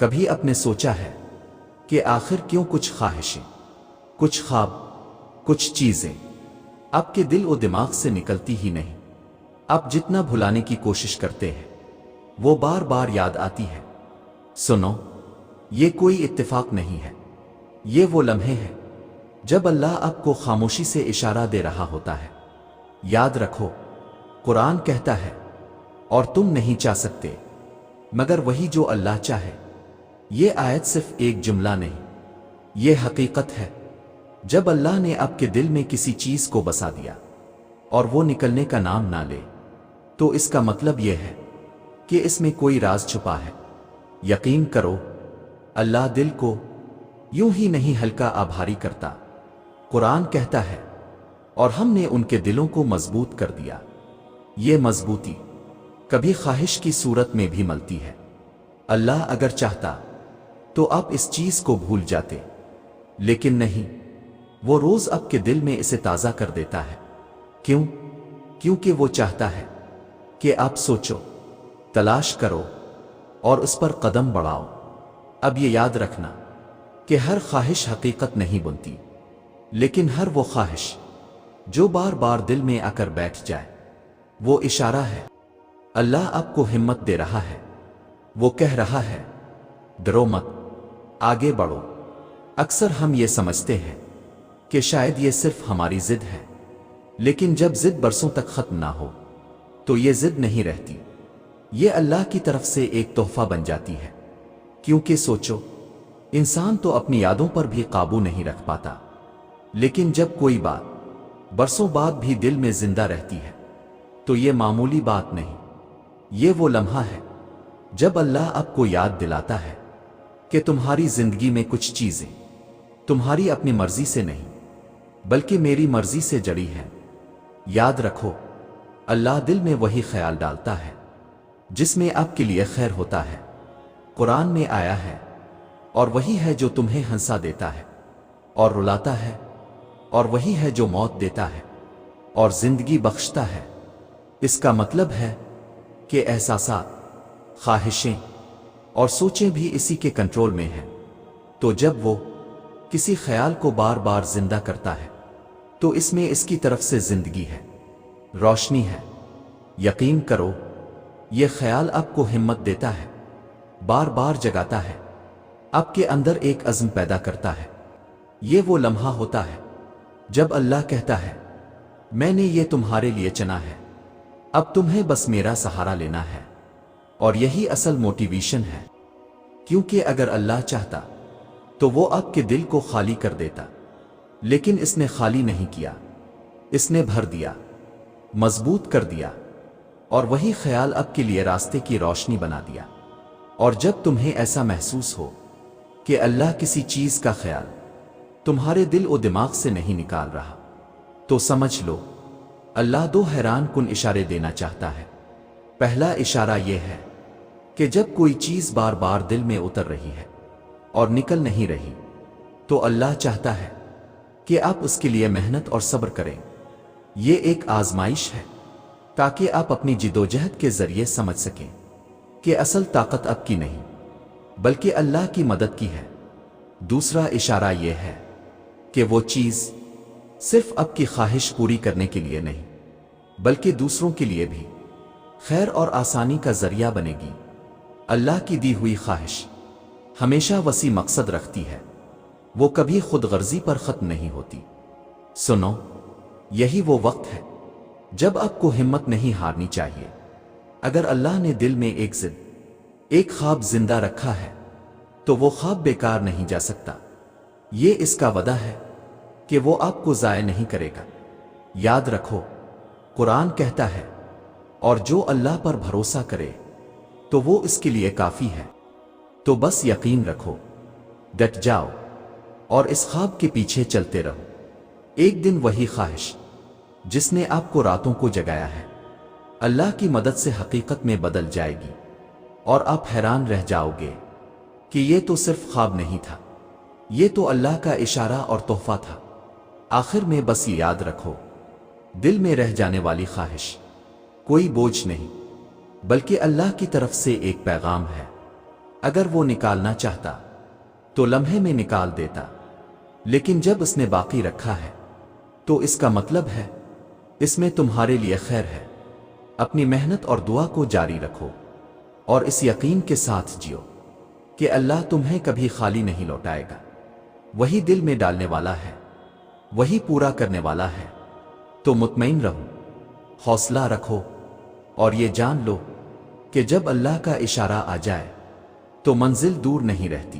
کبھی اپنے سوچا ہے کہ آخر کیوں کچھ خواہشیں، کچھ خواب، کچھ چیزیں آپ کے دل و دماغ سے نکلتی ہی نہیں؟ آپ جتنا بھلانے کی کوشش کرتے ہیں وہ بار بار یاد آتی ہے۔ سنو، یہ کوئی اتفاق نہیں ہے، یہ وہ لمحے ہیں جب اللہ آپ کو خاموشی سے اشارہ دے رہا ہوتا ہے۔ یاد رکھو، قرآن کہتا ہے اور تم نہیں چاہ سکتے مگر وہی جو اللہ چاہے۔ یہ آیت صرف ایک جملہ نہیں، یہ حقیقت ہے۔ جب اللہ نے آپ کے دل میں کسی چیز کو بسا دیا اور وہ نکلنے کا نام نہ لے تو اس کا مطلب یہ ہے کہ اس میں کوئی راز چھپا ہے۔ یقین کرو، اللہ دل کو یوں ہی نہیں ہلکا بھاری کرتا۔ قرآن کہتا ہے اور ہم نے ان کے دلوں کو مضبوط کر دیا۔ یہ مضبوطی کبھی خواہش کی صورت میں بھی ملتی ہے۔ اللہ اگر چاہتا تو آپ اس چیز کو بھول جاتے، لیکن نہیں، وہ روز آپ کے دل میں اسے تازہ کر دیتا ہے۔ کیوں؟ کیونکہ وہ چاہتا ہے کہ آپ سوچو، تلاش کرو اور اس پر قدم بڑھاؤ۔ اب یہ یاد رکھنا کہ ہر خواہش حقیقت نہیں بنتی، لیکن ہر وہ خواہش جو بار بار دل میں آ کر بیٹھ جائے وہ اشارہ ہے۔ اللہ آپ کو ہمت دے رہا ہے، وہ کہہ رہا ہے ڈرو مت، آگے بڑھو۔ اکثر ہم یہ سمجھتے ہیں کہ شاید یہ صرف ہماری ضد ہے، لیکن جب ضد برسوں تک ختم نہ ہو تو یہ ضد نہیں رہتی، یہ اللہ کی طرف سے ایک تحفہ بن جاتی ہے۔ کیونکہ سوچو، انسان تو اپنی یادوں پر بھی قابو نہیں رکھ پاتا، لیکن جب کوئی بات برسوں بعد بھی دل میں زندہ رہتی ہے تو یہ معمولی بات نہیں، یہ وہ لمحہ ہے جب اللہ آپ کو یاد دلاتا ہے کہ تمہاری زندگی میں کچھ چیزیں تمہاری اپنی مرضی سے نہیں بلکہ میری مرضی سے جڑی ہیں۔ یاد رکھو، اللہ دل میں وہی خیال ڈالتا ہے جس میں آپ کے لیے خیر ہوتا ہے۔ قرآن میں آیا ہے اور وہی ہے جو تمہیں ہنسا دیتا ہے اور رلاتا ہے، اور وہی ہے جو موت دیتا ہے اور زندگی بخشتا ہے۔ اس کا مطلب ہے کہ احساسات، خواہشیں اور سوچیں بھی اسی کے کنٹرول میں ہیں۔ تو جب وہ کسی خیال کو بار بار زندہ کرتا ہے تو اس میں اس کی طرف سے زندگی ہے، روشنی ہے۔ یقین کرو، یہ خیال آپ کو ہمت دیتا ہے، بار بار جگاتا ہے، آپ کے اندر ایک عزم پیدا کرتا ہے۔ یہ وہ لمحہ ہوتا ہے جب اللہ کہتا ہے میں نے یہ تمہارے لیے چنا ہے، اب تمہیں بس میرا سہارا لینا ہے۔ اور یہی اصل موٹیویشن ہے، کیونکہ اگر اللہ چاہتا تو وہ آپ کے دل کو خالی کر دیتا، لیکن اس نے خالی نہیں کیا، اس نے بھر دیا، مضبوط کر دیا، اور وہی خیال آپ کے لیے راستے کی روشنی بنا دیا۔ اور جب تمہیں ایسا محسوس ہو کہ اللہ کسی چیز کا خیال تمہارے دل و دماغ سے نہیں نکال رہا تو سمجھ لو اللہ دو حیران کن اشارے دینا چاہتا ہے۔ پہلا اشارہ یہ ہے کہ جب کوئی چیز بار بار دل میں اتر رہی ہے اور نکل نہیں رہی تو اللہ چاہتا ہے کہ آپ اس کے لیے محنت اور صبر کریں۔ یہ ایک آزمائش ہے تاکہ آپ اپنی جدوجہد کے ذریعے سمجھ سکیں کہ اصل طاقت آپ کی نہیں بلکہ اللہ کی مدد کی ہے۔ دوسرا اشارہ یہ ہے کہ وہ چیز صرف آپ کی خواہش پوری کرنے کے لیے نہیں بلکہ دوسروں کے لیے بھی خیر اور آسانی کا ذریعہ بنے گی۔ اللہ کی دی ہوئی خواہش ہمیشہ وسیع مقصد رکھتی ہے، وہ کبھی خود غرضی پر ختم نہیں ہوتی۔ سنو، یہی وہ وقت ہے جب آپ کو ہمت نہیں ہارنی چاہیے۔ اگر اللہ نے دل میں ایک ضد، ایک خواب زندہ رکھا ہے تو وہ خواب بیکار نہیں جا سکتا۔ یہ اس کا وعدہ ہے کہ وہ آپ کو ضائع نہیں کرے گا۔ یاد رکھو، قرآن کہتا ہے اور جو اللہ پر بھروسہ کرے تو وہ اس کے لیے کافی ہے۔ تو بس یقین رکھو، ڈٹ جاؤ اور اس خواب کے پیچھے چلتے رہو۔ ایک دن وہی خواہش جس نے آپ کو راتوں کو جگایا ہے اللہ کی مدد سے حقیقت میں بدل جائے گی، اور آپ حیران رہ جاؤ گے کہ یہ تو صرف خواب نہیں تھا، یہ تو اللہ کا اشارہ اور تحفہ تھا۔ آخر میں بس یہ یاد رکھو، دل میں رہ جانے والی خواہش کوئی بوجھ نہیں بلکہ اللہ کی طرف سے ایک پیغام ہے۔ اگر وہ نکالنا چاہتا تو لمحے میں نکال دیتا، لیکن جب اس نے باقی رکھا ہے تو اس کا مطلب ہے اس میں تمہارے لیے خیر ہے۔ اپنی محنت اور دعا کو جاری رکھو اور اس یقین کے ساتھ جیو کہ اللہ تمہیں کبھی خالی نہیں لوٹائے گا۔ وہی دل میں ڈالنے والا ہے، وہی پورا کرنے والا ہے۔ تو مطمئن رہو، حوصلہ رکھو اور یہ جان لو کہ جب اللہ کا اشارہ آ جائے تو منزل دور نہیں رہتی۔